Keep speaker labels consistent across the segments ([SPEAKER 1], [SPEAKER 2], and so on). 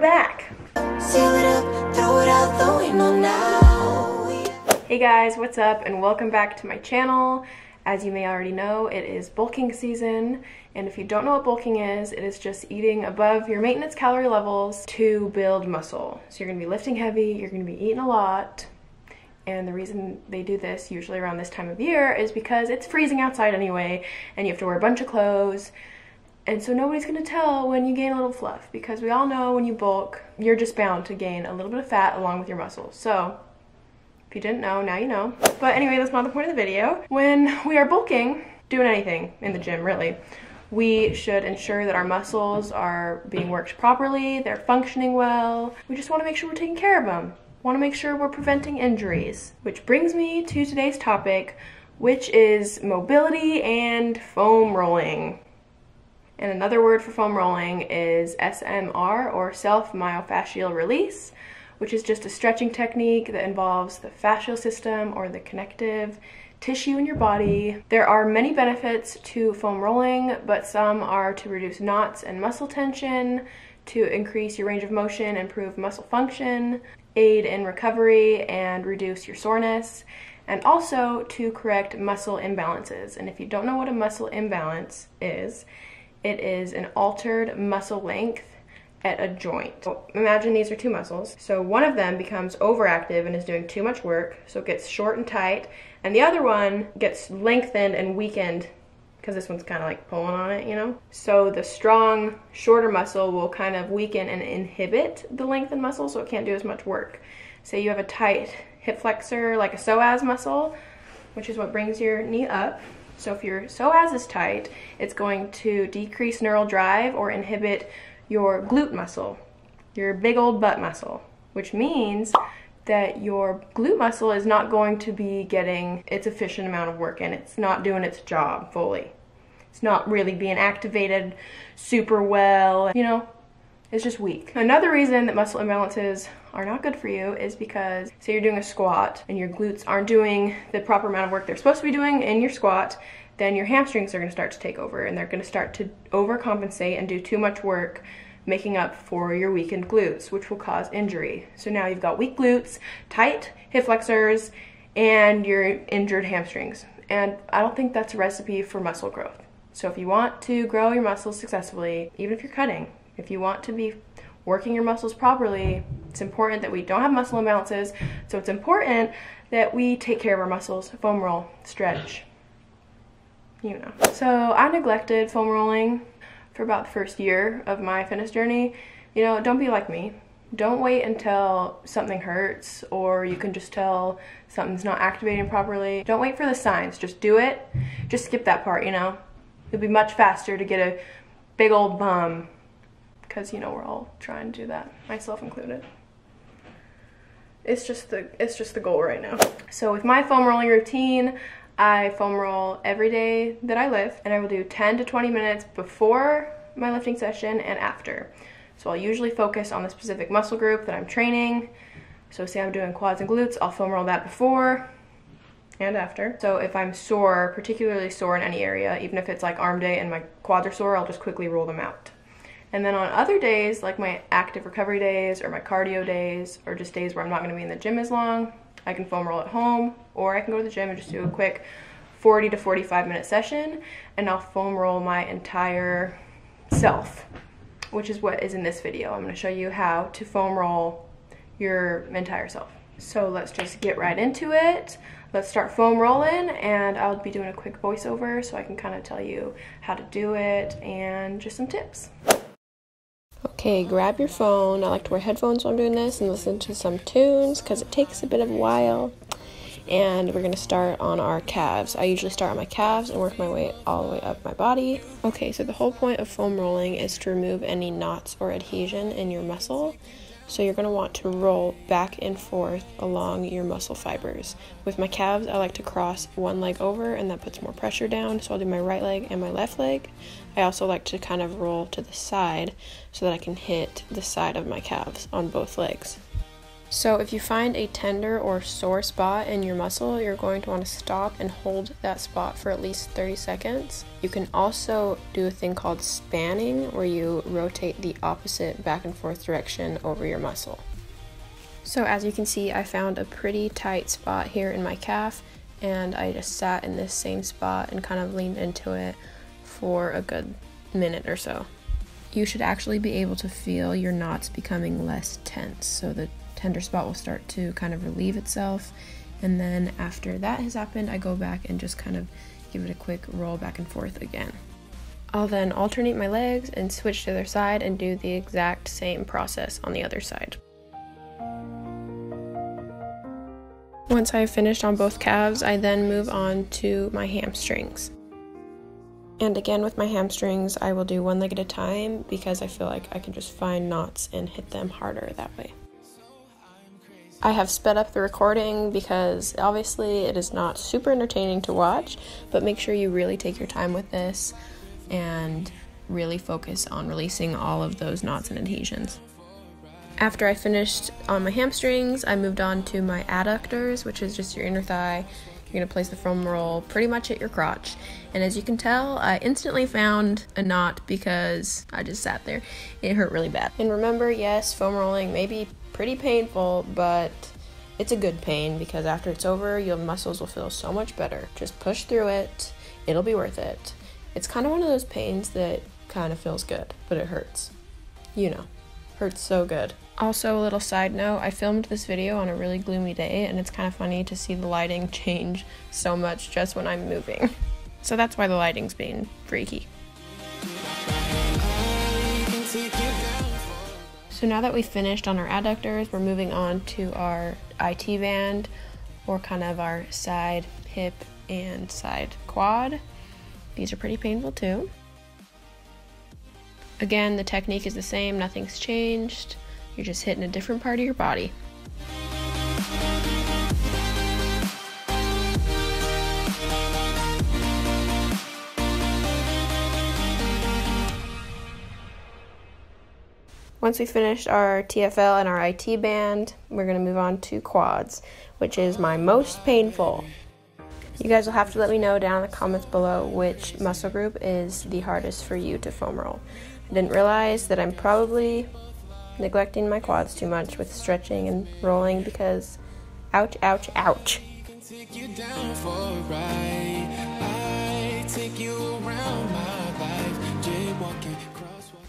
[SPEAKER 1] we're back.
[SPEAKER 2] Seal it up, throw it out the window now.
[SPEAKER 1] Hey guys, what's up and welcome back to my channel. As you may already know, it is bulking season, and if you don't know what bulking is, it is just eating above your maintenance calorie levels to build muscle. So you're gonna be lifting heavy, you're gonna be eating a lot, and the reason they do this usually around this time of year is because it's freezing outside anyway, and you have to wear a bunch of clothes, and so nobody's gonna tell when you gain a little fluff, because we all know when you bulk, you're just bound to gain a little bit of fat along with your muscles. So if you didn't know, now you know. But anyway, that's not the point of the video. When we are bulking, doing anything in the gym really, we should ensure that our muscles are being worked properly, they're functioning well. We just wanna make sure we're taking care of them. Wanna make sure we're preventing injuries. Which brings me to today's topic, which is mobility and foam rolling. And another word for foam rolling is SMR, or self-myofascial release, which is just a stretching technique that involves the fascial system or the connective tissue in your body. There are many benefits to foam rolling, but some are to reduce knots and muscle tension, to increase your range of motion, improve muscle function, aid in recovery, and reduce your soreness, and also to correct muscle imbalances. And if you don't know what a muscle imbalance is, it is an altered muscle length at a joint. So imagine these are two muscles. So one of them becomes overactive and is doing too much work, so it gets short and tight, and the other one gets lengthened and weakened because this one's kind of like pulling on it, you know? So the strong, shorter muscle will kind of weaken and inhibit the lengthened muscle, so it can't do as much work. Say you have a tight hip flexor, like a psoas muscle, which is what brings your knee up. So if your psoas is tight, it's going to decrease neural drive or inhibit your glute muscle, your big old butt muscle, which means that your glute muscle is not going to be getting its efficient amount of work in. It's not doing its job fully. It's not really being activated super well, you know, it's just weak. Another reason that muscle imbalances are not good for you is because, say you're doing a squat and your glutes aren't doing the proper amount of work they're supposed to be doing in your squat, then your hamstrings are going to start to take over, and they're going to start to overcompensate and do too much work, making up for your weakened glutes, which will cause injury. So now you've got weak glutes, tight hip flexors, and your injured hamstrings. And I don't think that's a recipe for muscle growth. So if you want to grow your muscles successfully, even if you're cutting, if you want to be working your muscles properly, it's important that we don't have muscle imbalances. So it's important that we take care of our muscles, foam roll, stretch, you know. So I neglected foam rolling for about the first year of my fitness journey. You know, don't be like me. Don't wait until something hurts or you can just tell something's not activating properly. Don't wait for the signs, just do it. Just skip that part, you know. It'll be much faster to get a big old bum, because, you know, we're all trying to do that, myself included. It's just the goal right now. So with my foam rolling routine, I foam roll every day that I lift, and I will do 10 to 20 minutes before my lifting session and after. So I'll usually focus on the specific muscle group that I'm training. So say I'm doing quads and glutes, I'll foam roll that before and after. So if I'm sore, particularly sore in any area, even if it's like arm day and my quads are sore, I'll just quickly roll them out. And then on other days, like my active recovery days or my cardio days, or just days where I'm not gonna be in the gym as long, I can foam roll at home, or I can go to the gym and just do a quick 40 to 45 minute session, and I'll foam roll my entire self, which is what is in this video. I'm gonna show you how to foam roll your entire self. So let's just get right into it. Let's start foam rolling, and I'll be doing a quick voiceover so I can kind of tell you how to do it and just some tips. Okay, grab your phone. I like to wear headphones while I'm doing this and listen to some tunes because it takes a bit of a while. And we're going to start on our calves. I usually start on my calves and work my way all the way up my body. Okay, so the whole point of foam rolling is to remove any knots or adhesion in your muscle. So you're going to want to roll back and forth along your muscle fibers. With my calves, I like to cross one leg over, and that puts more pressure down. So I'll do my right leg and my left leg. I also like to kind of roll to the side so that I can hit the side of my calves on both legs. So if you find a tender or sore spot in your muscle, you're going to want to stop and hold that spot for at least 30 seconds. You can also do a thing called spanning, where you rotate the opposite back and forth direction over your muscle. So as you can see, I found a pretty tight spot here in my calf, and I just sat in this same spot and kind of leaned into it for a good minute or so. You should actually be able to feel your knots becoming less tense, so the tender spot will start to kind of relieve itself, and then after that has happened, I go back and just kind of give it a quick roll back and forth again. I'll then alternate my legs and switch to the other side and do the exact same process on the other side. Once I've finished on both calves, I then move on to my hamstrings. And again with my hamstrings, I will do one leg at a time because I feel like I can just find knots and hit them harder that way. I have sped up the recording because obviously it is not super entertaining to watch, but make sure you really take your time with this and really focus on releasing all of those knots and adhesions. After I finished on my hamstrings, I moved on to my adductors, which is just your inner thigh. You're going to place the foam roll pretty much at your crotch. And as you can tell, I instantly found a knot because I just sat there. It hurt really bad. And remember, yes, foam rolling may be pretty painful, but it's a good pain because after it's over, your muscles will feel so much better. Just push through it. It'll be worth it. It's kind of one of those pains that kind of feels good, but it hurts. You know, hurts so good. Also, a little side note, I filmed this video on a really gloomy day, and it's kind of funny to see the lighting change so much just when I'm moving. So that's why the lighting's being freaky. So now that we've finished on our adductors, we're moving on to our IT band, or kind of our side hip and side quad. These are pretty painful too. Again, the technique is the same, nothing's changed. You're just hitting a different part of your body. Once we finished our TFL and our IT band, we're going to move on to quads, which is my most painful. You guys will have to let me know down in the comments below which muscle group is the hardest for you to foam roll. I didn't realize that I'm probably neglecting my quads too much with stretching and rolling because ouch, ouch, ouch.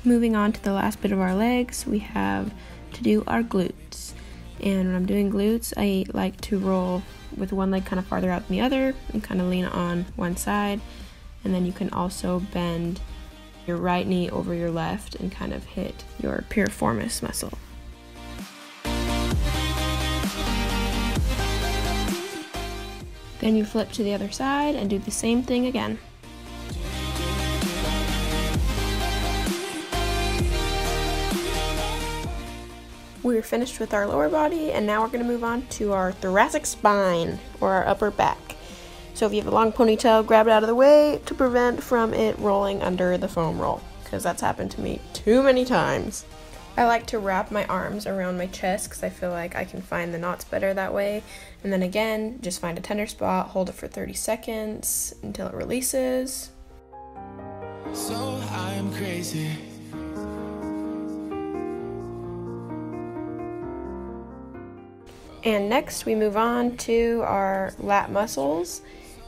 [SPEAKER 1] Moving on to the last bit of our legs, we have to do our glutes. And when I'm doing glutes, I like to roll with one leg kind of farther out than the other and kind of lean on one side. And then you can also bend your right knee over your left and kind of hit your piriformis muscle. Then you flip to the other side and do the same thing again. We're finished with our lower body, and now we're going to move on to our thoracic spine, or our upper back. So if you have a long ponytail, grab it out of the way to prevent from it rolling under the foam roll, because that's happened to me too many times. I like to wrap my arms around my chest because I feel like I can find the knots better that way. And then again, just find a tender spot, hold it for 30 seconds until it releases. So I'm crazy. And next we move on to our lat muscles.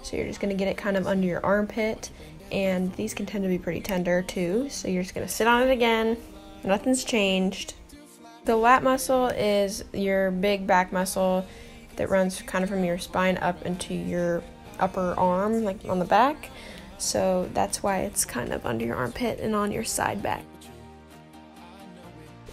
[SPEAKER 1] So you're just going to get it kind of under your armpit, and these can tend to be pretty tender too. So you're just going to sit on it again. Nothing's changed. The lat muscle is your big back muscle that runs kind of from your spine up into your upper arm, like on the back. So that's why it's kind of under your armpit and on your side back.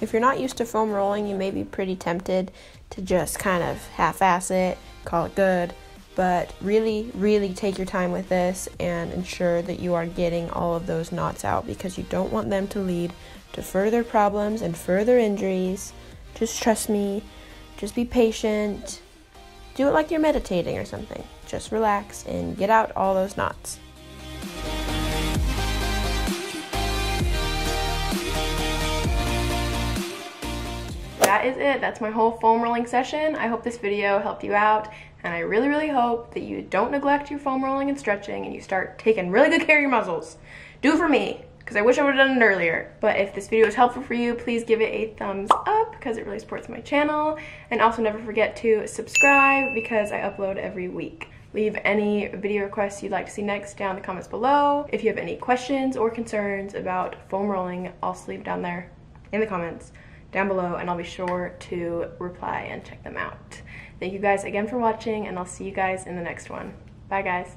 [SPEAKER 1] If you're not used to foam rolling, you may be pretty tempted to just kind of half-ass it, call it good, but really, really take your time with this and ensure that you are getting all of those knots out, because you don't want them to lead to further problems and further injuries. Just trust me, just be patient, do it like you're meditating or something. Just relax and get out all those knots. that is it. That's my whole foam rolling session. I hope this video helped you out, and I really, really hope that you don't neglect your foam rolling and stretching and you start taking really good care of your muscles. Do it for me, because I wish I would have done it earlier. But if this video was helpful for you, please give it a thumbs up because it really supports my channel. And also never forget to subscribe because I upload every week. Leave any video requests you'd like to see next down in the comments below. If you have any questions or concerns about foam rolling, also leave down there in the comments down below, and I'll be sure to reply and check them out. Thank you guys again for watching, and I'll see you guys in the next one. Bye guys.